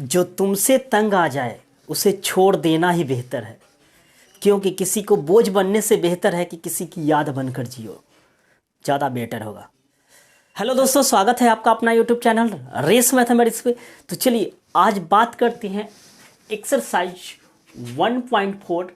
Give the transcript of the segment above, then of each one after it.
जो तुमसे तंग आ जाए उसे छोड़ देना ही बेहतर है, क्योंकि किसी को बोझ बनने से बेहतर है कि किसी की याद बनकर जियो, ज़्यादा बेटर होगा। हेलो दोस्तों, स्वागत है आपका अपना यूट्यूब चैनल रेस मैथमेटिक्स पे। तो चलिए आज बात करते हैं एक्सरसाइज 1.4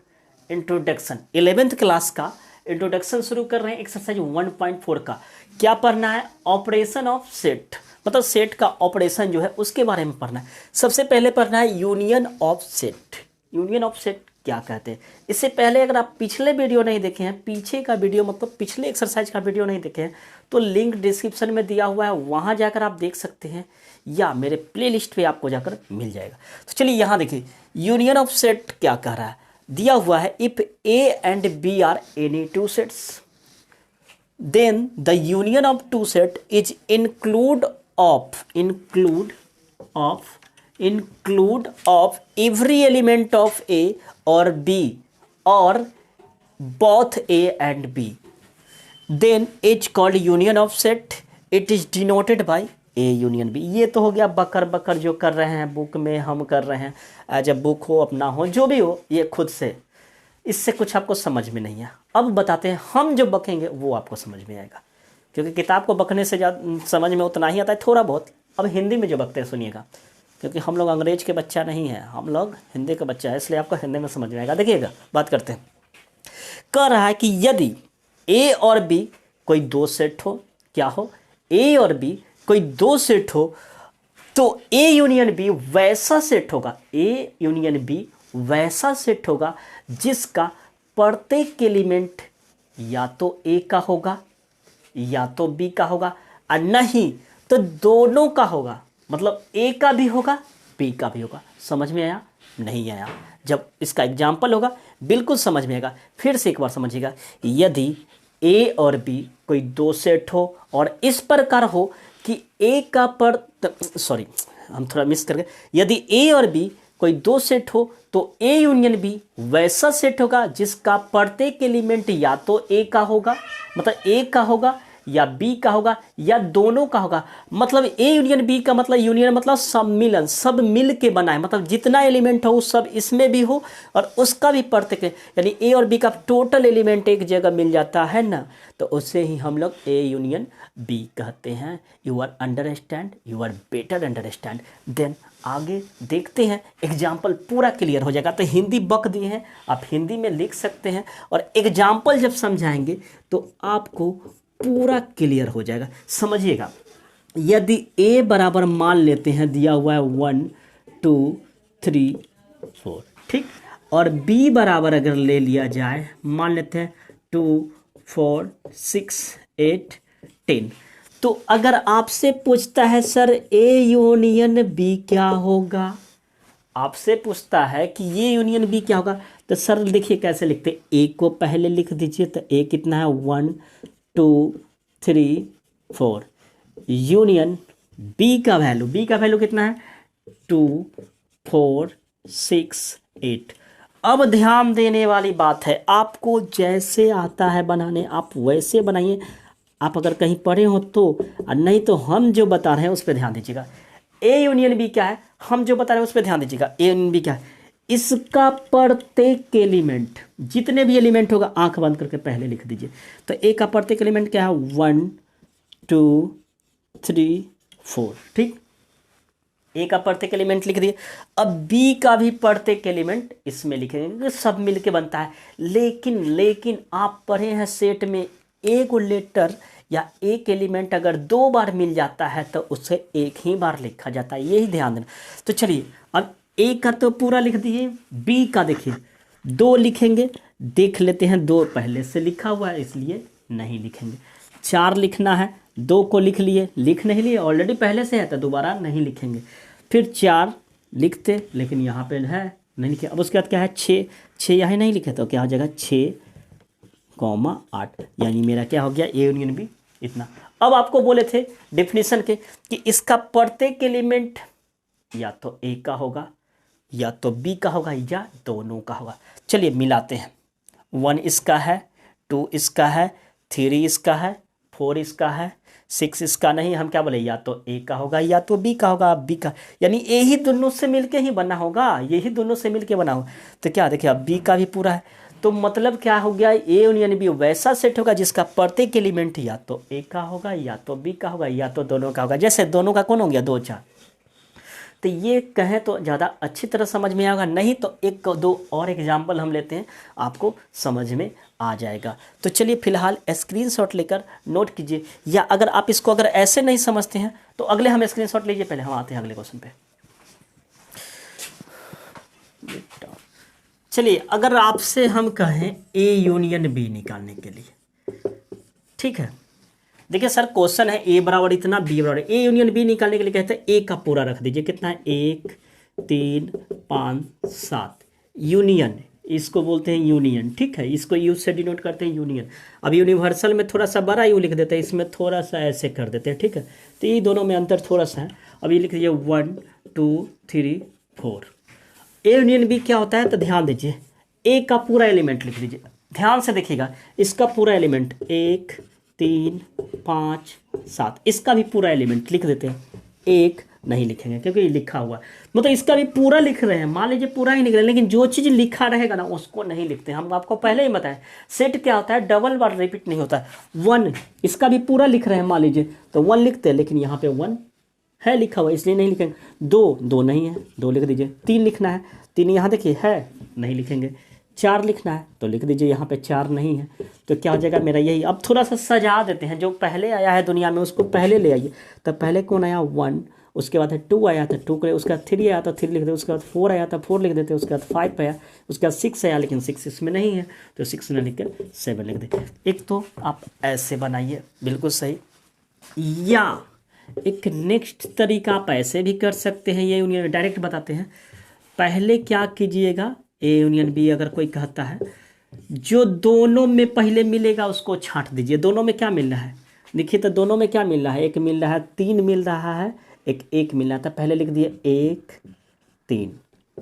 इंट्रोडक्शन। 11th क्लास का इंट्रोडक्शन शुरू कर रहे हैं। एक्सरसाइज 1.4 का क्या पढ़ना है? ऑपरेशन ऑफ सेट, मतलब सेट का ऑपरेशन जो है उसके बारे में पढ़ना है। सबसे पहले पढ़ना है union of set. Union of set क्या कहते हैं? इससे पहले अगर आप पिछले वीडियो नहीं देखे हैं, पीछे का वीडियो मतलब पिछले एक्सरसाइज का वीडियो नहीं देखे हैं, तो लिंक डिस्क्रिप्शन में दिया हुआ है, वहाँ जाकर आप देख सकते हैं, या मेरे प्लेलिस्ट पे आपको जाकर मिल जाएगा। तो चलिए यहाँ देखिए, यूनियन ऑफ सेट क्या कह रहा है। दिया हुआ है if A and B are any two sets, then the union of two set is include of every element of A or B or both A and B, then it's called union of set. It is denoted by A union B. ये तो हो गया बकर बकर जो कर रहे हैं book में, हम कर रहे हैं एज ए बुक हो, अपना हो, जो भी हो, ये खुद से, इससे कुछ आपको समझ में नहीं है। अब बताते हैं हम जो बकेंगे वो आपको समझ में आएगा, क्योंकि किताब को बकने से ज़्यादा समझ में उतना ही आता है, थोड़ा बहुत। अब हिंदी में जो बकते हैं सुनिएगा, क्योंकि हम लोग अंग्रेज के बच्चा नहीं है, हम लोग हिंदी का बच्चा है, इसलिए आपको हिंदी में समझ में आएगा। देखिएगा, बात करते हैं। कह रहा है कि यदि ए और बी कोई दो सेट हो, क्या हो? ए और बी कोई दो सेट हो, तो ए यूनियन बी वैसा सेट होगा, ए यूनियन बी वैसा सेट होगा जिसका प्रत्येक एलिमेंट या तो ए का होगा या तो बी का होगा, और नहीं तो दोनों का होगा, मतलब ए का भी होगा बी का भी होगा। समझ में आया? नहीं आया? जब इसका एग्जाम्पल होगा बिल्कुल समझ में आएगा। फिर से एक बार समझिएगा, यदि ए और बी कोई दो सेट हो और इस प्रकार हो कि ए का सॉरी हम थोड़ा मिस कर गए, यदि ए और बी कोई दो सेट हो तो ए यूनियन बी वैसा सेट होगा जिसका प्रत्येक एलिमेंट या तो ए का होगा, मतलब ए का होगा, या बी का होगा, या दोनों का होगा। मतलब ए यूनियन बी का मतलब, यूनियन मतलब सम्मिलन, सब मिल के बना है, मतलब जितना एलिमेंट हो सब इसमें भी हो और उसका भी प्रत्येक, यानी ए और बी का टोटल एलिमेंट एक जगह मिल जाता है ना, तो उसे ही हम लोग ए यूनियन बी कहते हैं। You are understand, you are better understand. Then आगे देखते हैं, एग्जाम्पल पूरा क्लियर हो जाएगा। तो हिंदी बक दिए हैं, आप हिंदी में लिख सकते हैं, और एग्जाम्पल जब समझाएंगे तो आपको पूरा क्लियर हो जाएगा। समझिएगा, यदि ए बराबर मान लेते हैं, दिया हुआ है 1 2 3 4, ठीक, और बी बराबर अगर ले लिया जाए, मान लेते हैं 2 4 6 8 10, तो अगर आपसे पूछता है सर ए यूनियन बी क्या होगा, आपसे पूछता है कि ये यूनियन बी क्या होगा, तो सर देखिए कैसे लिखते, ए को पहले लिख दीजिए। तो ए कितना है? 1 2 3 4, यूनियन बी का वैल्यू कितना है? 2 4 6 8। अब ध्यान देने वाली बात है, आपको जैसे आता है बनाने आप वैसे बनाइए। आप अगर कहीं पढ़े हो तो, और नहीं तो हम जो बता रहे हैं उस पर ध्यान दीजिएगा। ए यूनियन बी क्या है, हम जो बता रहे हैं उस पर ध्यान दीजिएगा। ए यूनियन बी क्या है? इसका प्रत्येक एलिमेंट, जितने भी एलिमेंट होगा, आंख बंद करके पहले लिख दीजिए। तो ए का प्रत्येक एलिमेंट क्या है? 1 2 3 4, ठीक, ए का प्रत्येक एलिमेंट लिख दिए। अब बी का भी प्रत्येक एलिमेंट इसमें लिखेंगे, सब मिलके बनता है। लेकिन आप पढ़े हैं सेट में, एक लेटर या एक एलिमेंट अगर दो बार मिल जाता है तो उसे एक ही बार लिखा जाता है, यही ध्यान देना। तो चलिए, अब ए का तो पूरा लिख दिए, बी का देखिए दो लिखेंगे, देख लेते हैं, दो पहले से लिखा हुआ है इसलिए नहीं लिखेंगे। 4 लिखना है, 2 को लिख लिए, लिख नहीं लिए, ऑलरेडी पहले से है तो दोबारा नहीं लिखेंगे। फिर 4 लिखते, लेकिन यहाँ पे है नहीं लिखे। अब उसके बाद क्या है? 6 यहाँ नहीं लिखे तो क्या हो जाएगा? 6 8, यानी मेरा क्या हो गया? ए यूनियन बी इतना। अब आपको बोले थे डेफिनेशन के कि इसका प्रत्येक एलिमेंट या तो ए का होगा या तो बी का होगा या दोनों का होगा। चलिए मिलाते हैं, 1 इसका है, 2 इसका है, 3 इसका है, 4 इसका है, 6 इसका नहीं, हम क्या बोले, या तो ए का होगा या तो बी का होगा, बी का, यानी ए ही दोनों से मिलके ही बना होगा, यही दोनों से मिलके बना होगा। तो क्या देखिए, अब बी का भी पूरा है, तो मतलब क्या हो गया, ए यूनियन बी वैसा सेट होगा जिसका प्रत्येक एलिमेंट या तो ए का होगा या तो बी का होगा या तो दोनों का होगा। जैसे दोनों का कौन हो गया, 2 4। तो ये कहें तो ज़्यादा अच्छी तरह समझ में आएगा, नहीं तो एक दो और एग्जाम्पल हम लेते हैं, आपको समझ में आ जाएगा। तो चलिए फिलहाल स्क्रीनशॉट लेकर नोट कीजिए, या अगर आप इसको अगर ऐसे नहीं समझते हैं तो अगले हम स्क्रीनशॉट लीजिए, पहले हम आते हैं अगले क्वेश्चन पे। चलिए अगर आपसे हम कहें ए यूनियन बी निकालने के लिए, ठीक है, देखिए सर क्वेश्चन है ए बराबर इतना, बी बराबर, ए यूनियन बी निकालने के लिए कहते हैं ए का पूरा रख दीजिए, कितना है, 1 3 5 7, यूनियन, इसको बोलते हैं यूनियन, ठीक है, इसको यू से डिनोट करते हैं यूनियन। अब यूनिवर्सल में थोड़ा सा बड़ा यू लिख देते हैं, इसमें थोड़ा सा ऐसे कर देते हैं, ठीक है, तो ये दोनों में अंतर थोड़ा सा है। अब ये लिख दीजिए 1 2 3 4। ए यूनियन बी क्या होता है, तो ध्यान दीजिए, ए का पूरा एलिमेंट लिख दीजिए, ध्यान से देखिएगा, इसका पूरा एलिमेंट 1 3 5 7, इसका भी पूरा एलिमेंट लिख देते हैं, 1 नहीं लिखेंगे क्योंकि ये लिखा हुआ है, मतलब इसका भी पूरा लिख रहे हैं, मान लीजिए पूरा ही लिख रहे हैं, लेकिन जो चीज़ लिखा रहेगा ना उसको नहीं लिखते। हम आपको पहले ही बताएं, सेट क्या होता है, डबल बार रिपीट नहीं होता है। 1 इसका भी पूरा लिख रहे हैं, मान लीजिए तो 1 लिखते हैं, लेकिन यहाँ पे 1 है लिखा हुआ इसलिए नहीं लिखेंगे। 2 नहीं है, 2 लिख दीजिए। 3 लिखना है, 3 यहाँ देखिए है, नहीं लिखेंगे। 4 लिखना है तो लिख दीजिए, यहाँ पे 4 नहीं है, तो क्या हो जाएगा मेरा यही। अब थोड़ा सा सजा देते हैं, जो पहले आया है दुनिया में उसको पहले ले आइए। तो पहले कौन आया, 1, उसके बाद है 2 आया था, 2 के उसके बाद 3 आया था, 3 लिख देते, उसके बाद 4 आया था, 4 लिख देते, उसके बाद 5 आया, उसके बाद 6 आया, लेकिन 6 इसमें नहीं है तो 6 न लिख कर 7 लिख देते। एक तो आप ऐसे बनाइए, बिल्कुल सही, या एक नेक्स्ट तरीका आप ऐसे भी कर सकते हैं, ये यूनियन डायरेक्ट बताते हैं। पहले क्या कीजिएगा, ए यूनियन बी अगर कोई कहता है, जो दोनों में पहले मिलेगा उसको छांट दीजिए। दोनों में क्या मिल रहा है, देखिए तो दोनों में क्या मिल रहा है, एक मिल रहा है, 3 मिल रहा है, एक मिल रहा था, पहले लिख दिए 1 3।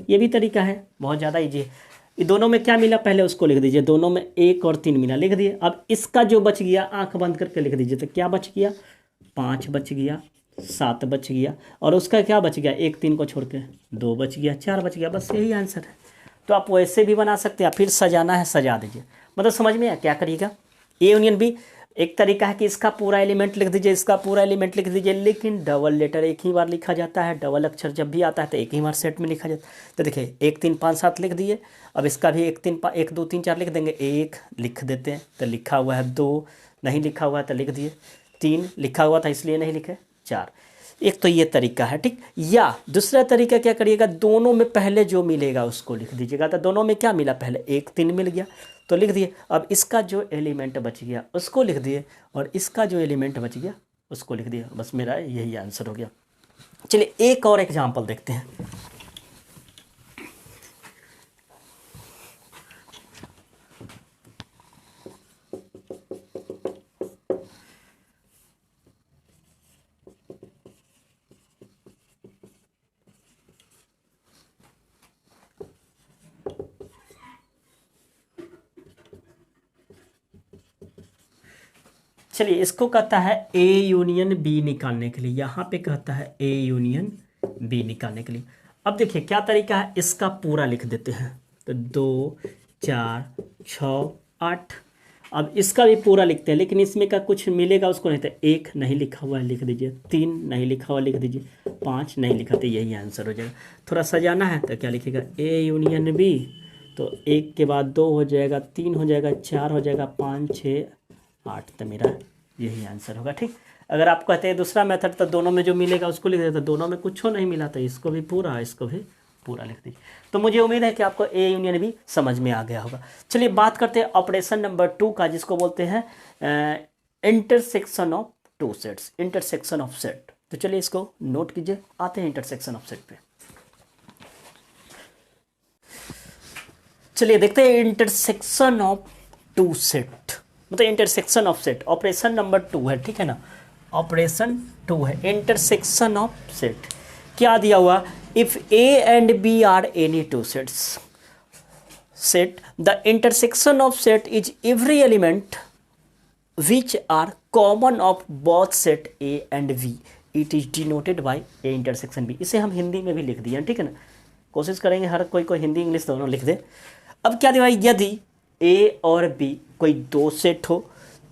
ये भी तरीका है, बहुत ज़्यादा ईजी है। ये दोनों में क्या मिला पहले उसको लिख दीजिए, दोनों में 1 और 3 मिला, लिख दिए। अब इसका जो बच गया आंख बंद करके लिख दीजिए, तो क्या बच गया, 5 बच गया, 7 बच गया, और उसका क्या बच गया, 1 3 को छोड़ के 2 बच गया, 4 बच गया, बस यही आंसर है। तो आप वैसे भी बना सकते हैं, फिर सजाना है सजा दीजिए, मतलब समझ में आया क्या करिएगा। ए यूनियन बी एक तरीका है कि इसका पूरा एलिमेंट लिख दीजिए, इसका पूरा एलिमेंट लिख दीजिए, लेकिन डबल लेटर एक ही बार लिखा जाता है, डबल अक्षर जब भी आता है तो एक ही बार सेट में लिखा जाता है। तो देखिए 1 3 5 7 लिख दिए, अब इसका भी 1 2 3 4 लिख देंगे, 1 लिख देते हैं तो लिखा हुआ है, 2 नहीं लिखा हुआ है तो लिख दिए, 3 लिखा हुआ था इसलिए नहीं लिखे, 4। एक तो ये तरीका है, ठीक। या दूसरा तरीका क्या करिएगा, दोनों में पहले जो मिलेगा उसको लिख दीजिएगा। तो दोनों में क्या मिला, पहले 1 3 मिल गया तो लिख दिए, अब इसका जो एलिमेंट बच गया उसको लिख दिए, और इसका जो एलिमेंट बच गया उसको लिख दिया, बस मेरा यही आंसर हो गया। चलिए एक और एग्जाम्पल देखते हैं। चलिए इसको कहता है ए यूनियन बी निकालने के लिए, यहाँ पे कहता है ए यूनियन बी निकालने के लिए। अब देखिए क्या तरीका है, इसका पूरा लिख देते हैं, तो 2 4 6 8। अब इसका भी पूरा लिखते हैं, लेकिन इसमें का कुछ मिलेगा उसको नहीं, तो 1 नहीं लिखा हुआ है लिख दीजिए, 3 नहीं लिखा हुआ लिख दीजिए, 5 नहीं लिखा, तो यही आंसर हो जाएगा। थोड़ा सजाना है तो क्या लिखेगा, ए यूनियन बी, तो 1 के बाद 2 हो जाएगा, 3 हो जाएगा, 4 हो जाएगा, 5 6 8, तो मेरा यही आंसर होगा, ठीक। अगर आप कहते हैं दूसरा मेथड, तो दोनों में जो मिलेगा उसको लिख देते, तो दोनों में कुछ नहीं मिला तो इसको भी पूरा, इसको भी पूरा लिख दीजिए। तो मुझे उम्मीद है कि आपको ए यूनियन बी समझ में आ गया होगा। चलिए बात करते हैं ऑपरेशन नंबर 2 का, जिसको बोलते हैं intersection of 2 sets, intersection of set. तो चलिए इसको नोट कीजिए, आते हैं इंटरसेक्शन ऑफ सेट पे। चलिए देखते हैं इंटरसेक्शन ऑफ 2 सेट, मतलब intersection of set, operation number 2 है, ठीक है ना, ऑपरेशन 2 है, इंटरसेक्शन ऑफ सेट। क्या दिया हुआ, if A and B are any 2 sets, set the intersection of set is every element which are common of both set A and V, it is denoted by A intersection B। इसे हम हिंदी में भी लिख दिए, ठीक है ना, कोशिश करेंगे हर कोई को हिंदी इंग्लिश दोनों लिख दे। अब क्या दिया, यदि A और B कोई दो सेट हो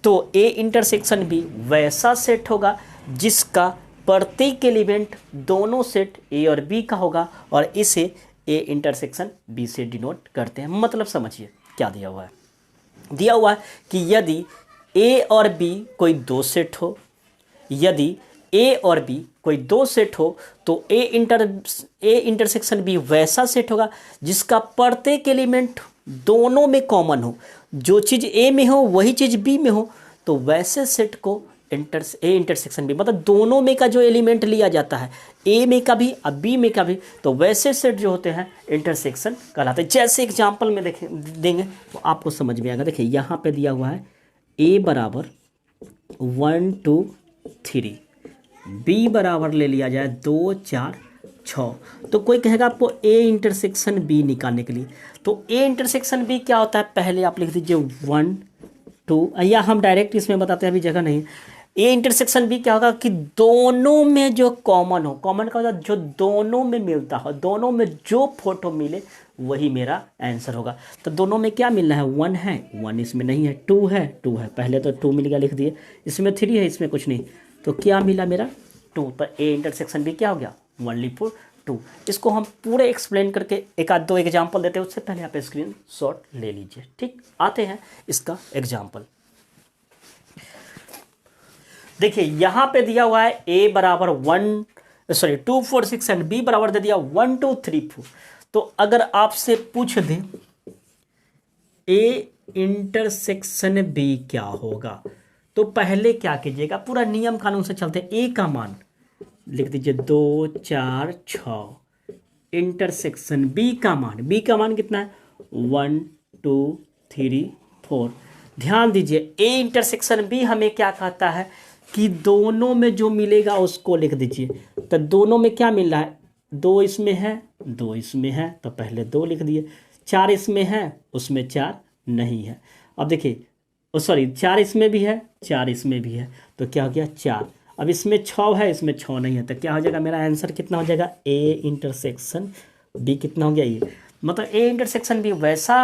तो A इंटरसेक्शन B वैसा सेट होगा जिसका प्रत्येक एलिमेंट दोनों सेट A और B का होगा, और इसे A इंटरसेक्शन B से डिनोट करते हैं। मतलब समझिए क्या दिया हुआ है, दिया हुआ है कि यदि A और B कोई दो सेट हो, यदि A और B कोई दो सेट हो तो A इंटरसेक्शन B वैसा सेट होगा जिसका प्रत्येक एलिमेंट दोनों में कॉमन हो। जो चीज़ A में हो वही चीज़ B में हो, तो वैसे सेट को A इंटरसेक्शन B, मतलब दोनों में का जो एलिमेंट लिया जाता है, A में का भी और B में का भी, तो वैसे सेट जो होते हैं इंटरसेक्शन कहलाते हैं। जैसे एग्जांपल में देंगे तो आपको समझ में आएगा। देखिए यहाँ पे दिया हुआ है A बराबर 1 2 3, B बराबर ले लिया जाए 2 4 6, तो कोई कहेगा आपको A इंटरसेक्शन B निकालने के लिए, तो A इंटरसेक्शन B क्या होता है, पहले आप लिख दीजिए 1 2, या हम डायरेक्ट इसमें बताते हैं, अभी जगह नहीं। A इंटरसेक्शन B क्या होगा कि दोनों में जो कॉमन हो, कॉमन का मतलब जो दोनों में मिलता हो, दोनों में जो फोटो मिले वही मेरा आंसर होगा। तो दोनों में क्या मिलना है, 1 है, 1 इसमें नहीं है, 2 है, 2 है, पहले तो 2 मिल गया लिख दिए, इसमें 3 है, इसमें कुछ नहीं, तो क्या मिला मेरा 2। तो A इंटरसेक्शन B क्या हो गया, 1/2। इसको हम पूरे एक्सप्लेन करके एक आध दो एग्जाम्पल देते हैं, उससे पहले आप स्क्रीन शॉट ले लीजिए। ठीक, आते हैं इसका एग्जाम्पल। देखिए यहाँ पे दिया हुआ है A बराबर 2 4 6 एंड B बराबर दे दिया 1 2 3 4। तो अगर आपसे पूछ दे A इंटरसेक्शन B क्या होगा, तो पहले क्या कीजिएगा, पूरा नियम कानून से चलते हैं। A का मान लिख दीजिए 2 4 6, इंटरसेक्शन B का मान कितना है, 1 2 3 4। ध्यान दीजिए A इंटरसेक्शन B हमें क्या कहता है कि दोनों में जो मिलेगा उसको लिख दीजिए। तो दोनों में क्या मिल रहा है, 2 इसमें है, 2 इसमें है, तो पहले 2 लिख दिए। 4 इसमें है, उसमें 4 नहीं है। अब देखिए 4 इसमें भी है, 4 इसमें भी है, तो क्या हो गया 4। अब इसमें 6 है, इसमें 6 नहीं है, तो क्या हो जाएगा मेरा आंसर कितना हो जाएगा, A इंटरसेक्शन B कितना हो गया ये, मतलब A इंटरसेक्शन B वैसा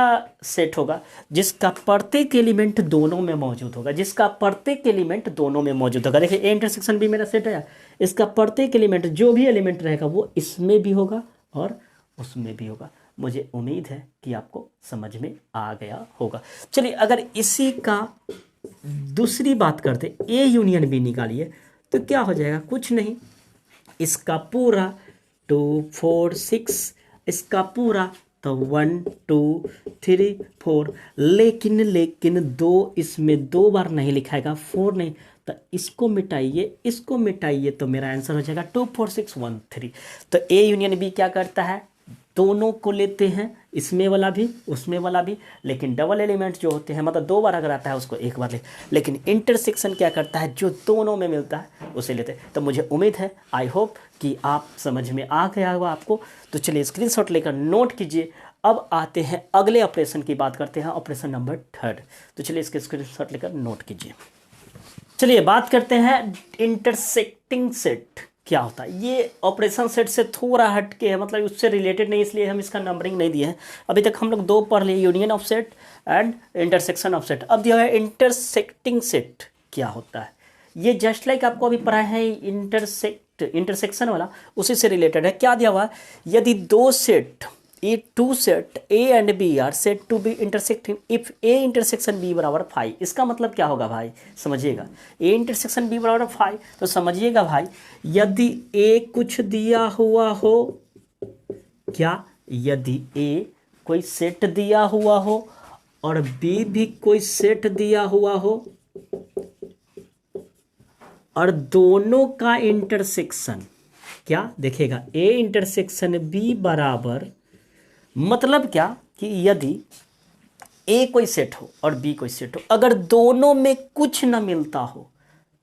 सेट होगा जिसका प्रत्येक एलिमेंट दोनों में मौजूद होगा, जिसका प्रत्येक एलिमेंट दोनों में मौजूद होगा। देखिए A इंटरसेक्शन B मेरा सेट है, इसका प्रत्येक एलिमेंट जो भी एलिमेंट रहेगा वो इसमें भी होगा और उसमें भी होगा। मुझे उम्मीद है कि आपको समझ में आ गया होगा। चलिए अगर इसी का दूसरी बात करते, A यूनियन B निकालिए, तो क्या हो जाएगा, कुछ नहीं, इसका पूरा 2 4 6, इसका पूरा तो 1 2 3 4, लेकिन 2 इसमें 2 बार नहीं लिखाएगा, 4 नहीं, तो इसको मिटाइए तो मेरा आंसर हो जाएगा 2 4 6 1 3। तो A यूनियन B क्या करता है, दोनों को लेते हैं, इसमें वाला भी उसमें वाला भी, लेकिन डबल एलिमेंट जो होते हैं, मतलब 2 बार अगर आता है उसको 1 बार ले, लेकिन इंटरसेक्शन क्या करता है, जो दोनों में मिलता है उसे लेते हैं। तो मुझे उम्मीद है, आई होप कि आप समझ में आ गया होगा आपको। तो चलिए स्क्रीनशॉट लेकर नोट कीजिए। अब आते हैं अगले ऑपरेशन की बात करते हैं, ऑपरेशन नंबर 3। तो चलिए इसके स्क्रीनशॉट लेकर नोट कीजिए। चलिए बात करते हैं इंटरसेक्टिंग सेट क्या होता है। ये ऑपरेशन सेट से थोड़ा हट के है, मतलब उससे रिलेटेड नहीं, इसलिए हम इसका नंबरिंग नहीं दिए हैं। अभी तक हम लोग 2 पढ़ लिए, union of set and intersection of set. अब दिया है इंटरसेक्टिंग सेट क्या होता है। ये जस्ट लाइक आपको अभी पढ़ा है इंटरसेक्शन वाला, उसी से रिलेटेड है। क्या दिया हुआ है, यदि 2 set to set A and B are set to be intersecting if A intersection B बराबर 5। इसका मतलब क्या होगा भाई, समझिएगा। A इंटरसेक्शन B बराबर 5, तो समझिएगा भाई, यदि A कुछ दिया हुआ हो, क्या, यदि A कोई सेट दिया हुआ हो और B भी कोई सेट दिया हुआ हो और दोनों का इंटरसेक्शन क्या देखेगा, A इंटरसेक्शन B बराबर, मतलब क्या कि यदि A कोई सेट हो और B कोई सेट हो, अगर दोनों में कुछ न मिलता हो,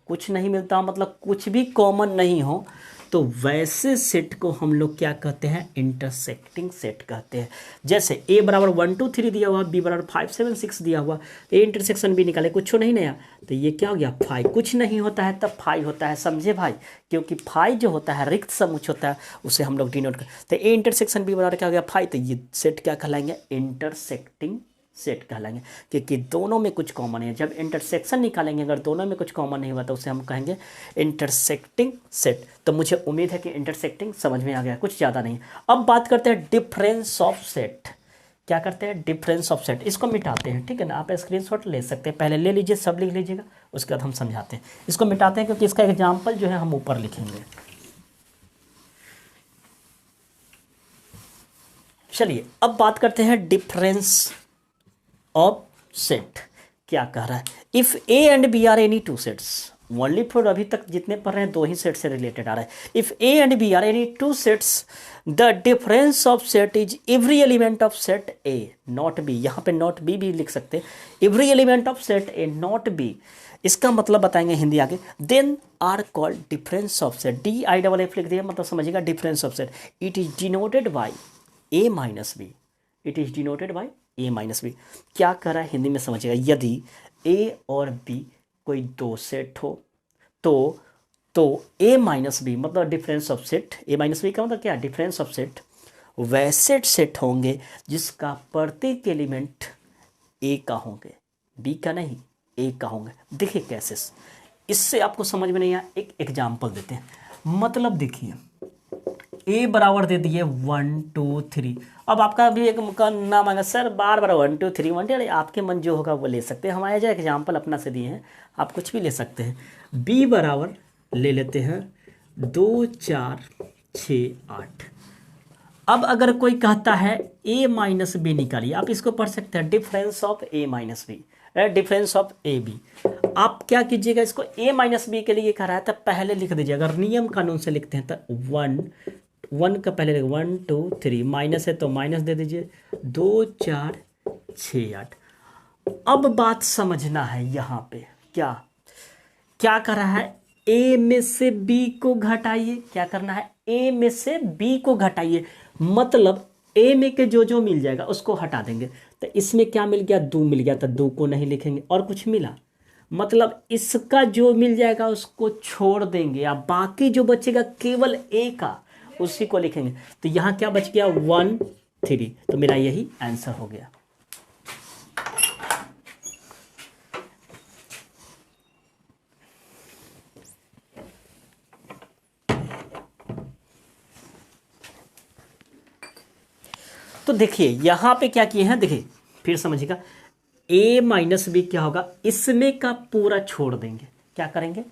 कुछ नहीं मिलता मतलब कुछ भी कॉमन नहीं हो, तो वैसे सेट को हम लोग क्या कहते हैं, इंटरसेक्टिंग सेट कहते हैं। जैसे ए बराबर 1 2 3 दिया हुआ, बी बराबर 5 7 6 दिया हुआ, ए इंटरसेक्शन बी निकाले, कुछ नहीं नया, तो ये क्या हो गया 5, कुछ नहीं होता है तब 5 होता है, समझे भाई, क्योंकि 5 जो होता है रिक्त समुच्चय होता है, उसे हम लोग डिनोट करते हैं। तो ए इंटरसेक्शन बी बराबर क्या हो गया 5, तो ये सेट क्या कहलाएंगे, इंटरसेक्टिंग सेट कहलाएंगे, क्योंकि दोनों में कुछ कॉमन है। जब इंटरसेक्शन निकालेंगे अगर दोनों में कुछ कॉमन नहीं हुआ तो उसे हम कहेंगे इंटरसेक्टिंग सेट। तो मुझे उम्मीद है कि इंटरसेक्टिंग समझ में आ गया, कुछ ज़्यादा नहीं। अब बात करते हैं डिफरेंस ऑफ सेट। क्या करते हैं, डिफरेंस ऑफ सेट, इसको मिटाते हैं, ठीक है ना। आप स्क्रीनशॉट ले सकते हैं, पहले ले लीजिए, सब लिख लीजिएगा, उसके बाद हम समझाते हैं। इसको मिटाते हैं क्योंकि इसका एग्जाम्पल जो है हम ऊपर लिखेंगे। चलिए अब बात करते हैं डिफरेंस ऑफ सेट। क्या कह रहा है, if A and B are any two sets, only for अभी तक जितने पढ़ रहे हैं दो ही सेट से रिलेटेड आ रहा है। If A and B are any two sets, the difference of set is every element of set A not B. यहाँ पे नॉट बी भी लिख सकते हैं, every element of set A not B, इसका मतलब बताएंगे हिंदी आगे। Then are called difference of set, D I double F लिख दिया, मतलब समझिएगा difference of set. It is denoted by A minus B, it is denoted by A minus B. क्या कर रहा है हिंदी में समझिएगा, यदि ए और बी कोई दो सेट हो तो ए माइनस बी मतलब difference of set, A minus B का मतलब क्या, डिफरेंस ऑफ सेट, वैसे सेट होंगे जिसका प्रत्येक एलिमेंट ए का होंगे, बी का नहीं, ए का होंगे। देखिए कैसे, इससे आपको समझ में नहीं आया, एक एग्जाम्पल देते हैं। मतलब देखिए ए बराबर दे दिए 1 2 3, अब आपका भी एक का नाम आएगा सर बार बार 1 2 3 1 2, आपके मन जो होगा वो ले सकते हैं, हमारे जो एग्जाम्पल अपना से दिए हैं, आप कुछ भी ले सकते हैं। बी बराबर ले लेते हैं 2 4 6 8। अब अगर कोई कहता है ए माइनस बी निकालिए, आप इसको पढ़ सकते हैं difference of A minus B, difference of A B. आप क्या कीजिएगा, इसको ए माइनस बी के लिए कह रहा है तो पहले लिख दीजिए, अगर नियम कानून से लिखते हैं तो 1 का पहले 1 2 3, माइनस है तो माइनस दे दीजिए, 2 4 6 8। अब बात समझना है यहाँ पे, क्या क्या कर रहा है, ए में से बी को घटाइए, क्या करना है, ए में से बी को घटाइए, मतलब ए में के जो मिल जाएगा उसको हटा देंगे। तो इसमें क्या मिल गया, 2 मिल गया, तो 2 को नहीं लिखेंगे, और कुछ मिला, मतलब इसका जो मिल जाएगा उसको छोड़ देंगे, या बाकी जो बचेगा केवल ए का उसी को लिखेंगे। तो यहाँ क्या बच गया 1 3, तो मेरा यही आंसर हो गया। तो देखिए यहाँ पे क्या किए हैं, देखिए फिर समझिएगा, a माइनस बी क्या होगा, इसमें का पूरा छोड़ देंगे, क्या करेंगे,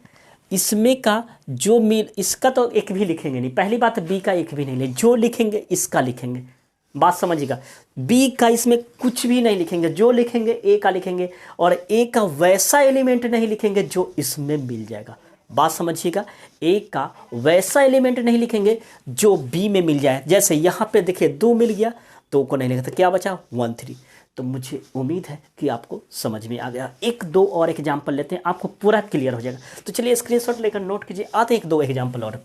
इसमें का जो मिल, इसका तो एक भी लिखेंगे नहीं, पहली बात b का एक भी नहीं ले, जो लिखेंगे इसका लिखेंगे, बात समझिएगा, b का इसमें कुछ भी नहीं लिखेंगे, जो लिखेंगे a का लिखेंगे, और a का वैसा एलिमेंट नहीं लिखेंगे जो इसमें मिल जाएगा। बात समझिएगा, ए का वैसा एलिमेंट नहीं लिखेंगे जो बी में मिल जाए। जैसे यहाँ पे देखिए 2 मिल गया, 2 को नहीं लिखा तो क्या बचा 1 3। तो मुझे उम्मीद है कि आपको समझ में आ गया। एक दो और एग्जाम्पल लेते हैं, आपको पूरा क्लियर हो जाएगा। तो चलिए स्क्रीनशॉट लेकर नोट कीजिए, आते हैं 1 2 एग्जाम्पल और।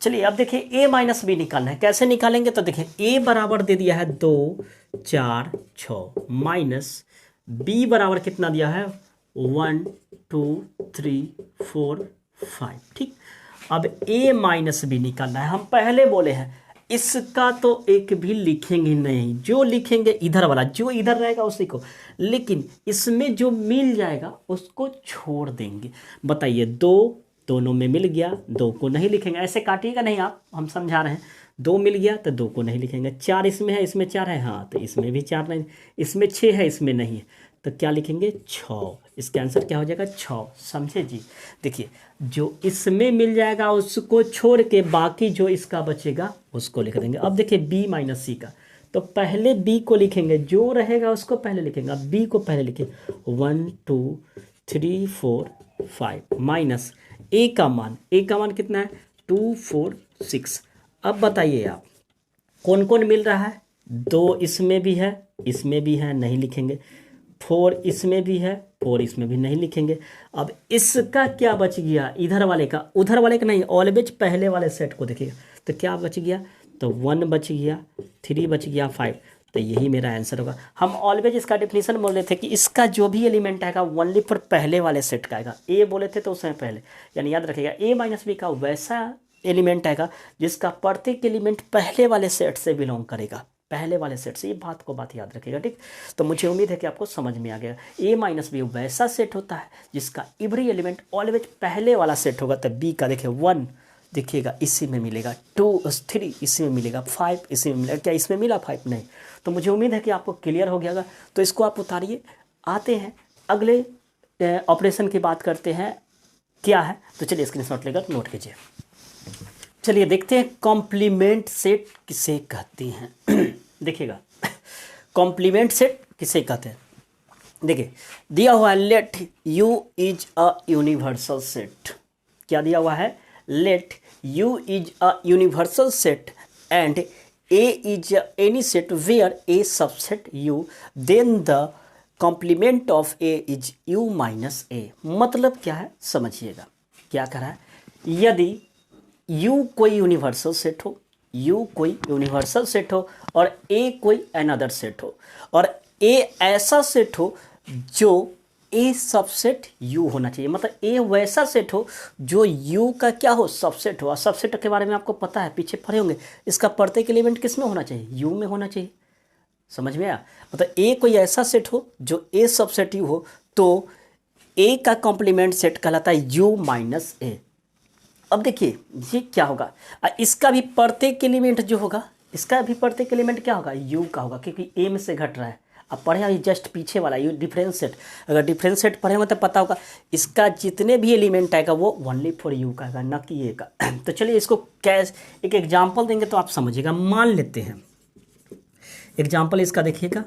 चलिए अब देखिए a माइनस बी निकालना है, कैसे निकालेंगे, तो देखिए a बराबर दे दिया है 2 4 6 माइनस b बराबर कितना दिया है 1 2 3 4 5, ठीक। अब a माइनस बी निकालना है, हम पहले बोले हैं इसका तो एक भी लिखेंगे नहीं, जो लिखेंगे इधर वाला, जो इधर रहेगा उसी को, लेकिन इसमें जो मिल जाएगा उसको छोड़ देंगे। बताइए 2 दोनों में मिल गया, 2 को नहीं लिखेंगे, ऐसे काटिएगा नहीं आप, हम समझा रहे हैं। 2 मिल गया तो 2 को नहीं लिखेंगे। 4 इसमें है, इसमें 4 है, हाँ तो इसमें भी 4 नहीं, इसमें 6 है, इसमें नहीं है, तो क्या लिखेंगे 6। इसका आंसर क्या हो जाएगा 6, समझे जी। देखिए जो इसमें मिल जाएगा उसको छोड़ के बाकी जो इसका बचेगा उसको लिख देंगे। अब देखिए b माइनस सी का, तो पहले b को लिखेंगे, जो रहेगा उसको पहले लिखेंगे। अब b को पहले लिखे 1 2 3 4 5 माइनस a का मान कितना है 2 4 6। अब बताइए आप कौन कौन मिल रहा है, 2 इसमें भी है, इसमें भी है, नहीं लिखेंगे। 4 इसमें भी है, 4 इसमें भी नहीं लिखेंगे। अब इसका क्या बच गया, इधर वाले का, उधर वाले का नहीं, ऑलवेज पहले वाले सेट को देखिएगा। तो क्या बच गया, तो 1 बच गया, 3 बच गया, 5। तो यही मेरा आंसर होगा। हम ऑलवेज इसका डेफिनेशन बोल रहे थे कि इसका जो भी एलिमेंट आएगा ओनली फॉर पहले वाले सेट का आएगा। ए बोले थे तो उसमें पहले, यानी याद रखिएगा ए माइनस बी का वैसा एलिमेंट आएगा जिसका प्रत्येक एलिमेंट पहले वाले सेट से बिलोंग करेगा, पहले वाले सेट से। ये बात याद रखिएगा, ठीक। तो मुझे उम्मीद है कि आपको समझ में आ गया। ए माइनस बी वैसा सेट होता है जिसका एवरी एलिमेंट ऑलवेज पहले वाला सेट होगा। तो बी का देखिए 1 देखिएगा इसी में मिलेगा, 2 3 इसी में मिलेगा, 5 इसी में मिलेगा। क्या इसमें मिला 5? नहीं। तो मुझे उम्मीद है कि आपको क्लियर हो गया होगा। तो इसको आप उतारिए। आते हैं अगले ऑपरेशन की बात करते हैं क्या है। तो चलिए स्क्रीनशॉट लेकर नोट कीजिए। चलिए देखते हैं कॉम्प्लीमेंट सेट किसे कहते हैं। देखिएगा कॉम्प्लीमेंट सेट किसे कहते हैं। देखिए दिया हुआ है let U is a universal set. क्या दिया हुआ है, let U is a universal set and A is any set where A subset U, then the complement of A is U minus A. मतलब क्या है समझिएगा, क्या कह रहा है, यदि U कोई यूनिवर्सल सेट हो, U कोई यूनिवर्सल सेट हो और A कोई अनदर सेट हो, और A ऐसा सेट हो जो A सबसेट U होना चाहिए। मतलब A वैसा सेट हो जो U का क्या हो, सबसेट हो। और सबसेट के बारे में आपको पता है, पीछे पढ़े होंगे। इसका प्रत्येक एलिमेंट किस में होना चाहिए, U में होना चाहिए। समझ में आया। मतलब A कोई ऐसा सेट हो जो A सबसेट U हो, तो A का कॉम्प्लीमेंट सेट कहलाता है U माइनस A। अब देखिए ये क्या होगा, इसका भी प्रत्येक एलिमेंट जो होगा, इसका भी प्रत्येक एलिमेंट क्या होगा, यू का होगा, क्योंकि ए में से घट रहा है। अब पढ़े अभी जस्ट पीछे वाला ये डिफरेंस सेट, अगर डिफरेंस सेट पढ़े हो तो पता होगा इसका जितने भी एलिमेंट आएगा वो ओनली फॉर यू का आएगा, न कि ए का। तो चलिए इसको कैस एक एग्जाम्पल देंगे तो आप समझिएगा। मान लेते हैं एग्जाम्पल इसका, देखिएगा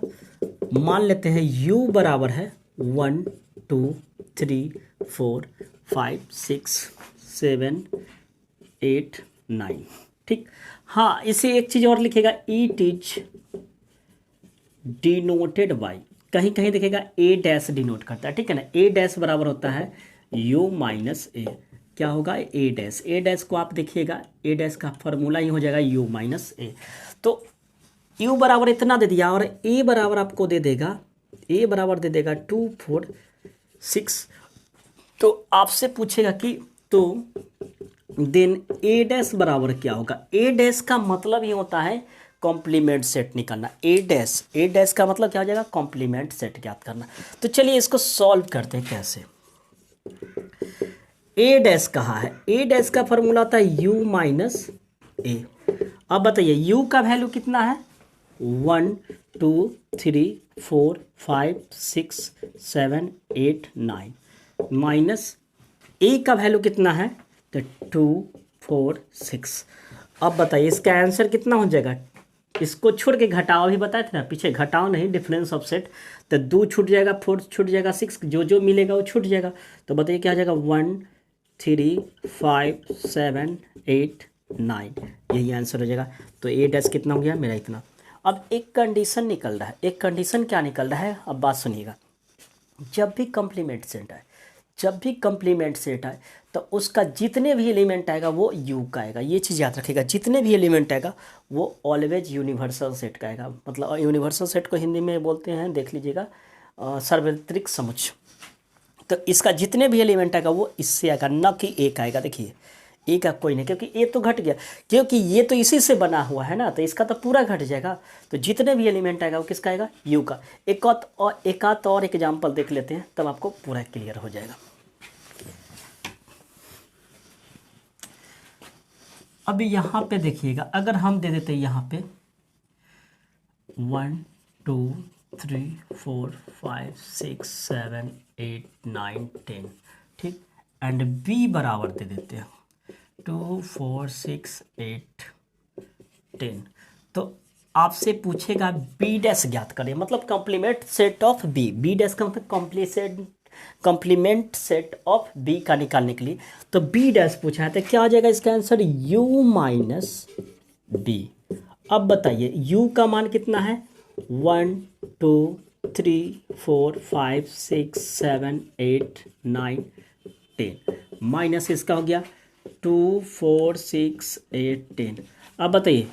मान लेते हैं u बराबर है 1 2 3 4 5 6 7 8 9, ठीक। हाँ, इसे एक चीज़ और लिखेगा, इट इज डिनोटेड बाई, कहीं कहीं देखिएगा ए डैश डिनोट करता है, ठीक है ना। ए डैश बराबर होता है यू माइनस ए। क्या होगा, ए डैश। ए डैश को आप देखिएगा, ए डैश का फॉर्मूला ही हो जाएगा यू माइनस ए। तो यू बराबर इतना दे दिया और ए बराबर आपको दे देगा, ए बराबर दे देगा 2 4 6। तो आपसे पूछेगा कि तो देन ए डैश बराबर क्या होगा। ए डैश का मतलब ये होता है कॉम्प्लीमेंट सेट निकालना। ए डैश का मतलब क्या हो जाएगा, कॉम्प्लीमेंट सेट ज्ञात करना। तो चलिए इसको सॉल्व करते हैं कैसे। ए डैश कहाँ है, ए डैश का फॉर्मूला होता है यू माइनस ए। अब बताइए यू का वैल्यू कितना है, 1 2 3 4 5 6 7 8 9, माइनस ए का वैल्यू कितना है, तो 2 4 6। अब बताइए इसका आंसर कितना हो जाएगा। इसको छोड़ के घटाओ, भी बताए थे ना पीछे, घटाओ नहीं डिफरेंस ऑफ सेट। तो 2 छूट जाएगा, 4 छूट जाएगा, 6 जो जो मिलेगा वो छूट जाएगा। तो बताइए क्या हो जाएगा, 1 3 5 7 8 9, यही आंसर हो जाएगा। तो ए डैश कितना हो गया मेरा, इतना। अब एक कंडीशन निकल रहा है, एक कंडीशन क्या निकल रहा है, अब बात सुनिएगा। जब भी कॉम्प्लीमेंट सेट आए तो उसका जितने भी एलिमेंट आएगा वो यू का आएगा। ये चीज़ याद रखिएगा, जितने भी एलिमेंट आएगा वो ऑलवेज यूनिवर्सल सेट का आएगा। मतलब यूनिवर्सल सेट को हिंदी में बोलते हैं, देख लीजिएगा, सार्वत्रिक समुच्चय। तो इसका जितने भी एलिमेंट आएगा वो इससे आएगा, न कि एक आएगा। देखिए ए का कोई नहीं, क्योंकि ए तो घट गया, क्योंकि ये तो इसी से बना हुआ है ना, तो इसका तो पूरा घट जाएगा। तो जितने भी एलिमेंट आएगा वो किसका आएगा, यू का। एक आध और एग्जाम्पल देख लेते हैं, तब आपको पूरा क्लियर हो जाएगा। अब यहाँ पे देखिएगा, अगर हम दे देते यहाँ पे 1 2 3 4 5 6 7 8 9 10, ठीक, एंड बी बराबर दे देते हैं 2 4 6 8 10। तो आपसे पूछेगा बी डैश ज्ञात करें, मतलब complement set of B. B dash का मतलब कॉम्प्लीमेंट सेट ऑफ बी का निकालने के लिए। तो बी डैश पूछा है तो क्या आ जाएगा इसका आंसर, यू माइनस बी। अब बताइए u का मान कितना है, 1 2 3 4 5 6 7 8 9 10, माइनस इसका हो गया 2 4 6 8 10। अब बताइए